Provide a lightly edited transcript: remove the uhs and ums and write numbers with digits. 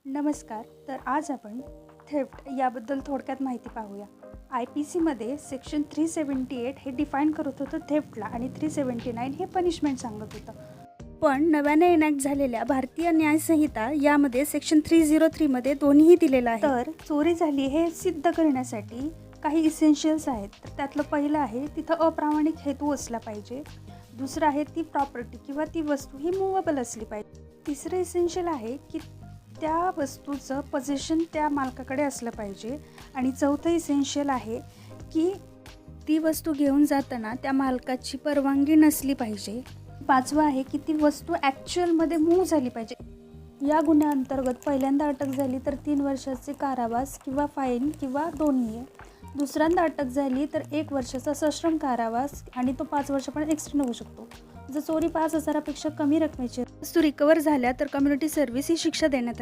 नमस्कार. तर आज आपण थेफ्ट याबद्दल थोडक्यात माहिती पाहूया. IPCमध्ये सेक्शन 378 हे डिफाईन करत होतं थेफ्टला आणि 379 हे पनिशमेंट सांगत होतं. पण नव्याने इनॅक्ट झालेल्या भारतीय न्यायसंहिता यामध्ये सेक्शन 303मध्ये दोन्हीही दिलेलं आहे. तर चोरी झाली हे सिद्ध करण्यासाठी काही इसेन्शियल्स आहेत. तर त्यातलं पहिलं आहे तिथं अप्रामाणिक हेतू असला पाहिजे. दुसरं आहे ती प्रॉपर्टी किंवा ती वस्तू ही मूवेबल असली पाहिजे. तिसरं इसेन्शियल आहे की त्या वस्तूचं पोझिशन त्या मालकाकडे असलं पाहिजे. आणि चौथं इसेन्शियल आहे की ती वस्तू घेऊन जाताना त्या मालकाची परवानगी नसली पाहिजे. पाचवं आहे की ती वस्तू ॲक्च्युअलमध्ये मूव्ह झाली पाहिजे. या गुन्ह्याअंतर्गत पहिल्यांदा अटक झाली तर 3 वर्षाचे कारावास किंवा फाईन किंवा दोन्ही आहे. दुसऱ्यांदा अटक झाली तर 1 वर्षाचा सश्रम कारावास आणि तो 5 वर्षापर्यंत एक्सटेंड होऊ शकतो. जर चोरी 5,000पेक्षा कमी रकमेची वस्तू रिकवर झाल्या तर कम्युनिटी सर्व्हिस ही शिक्षा देण्यात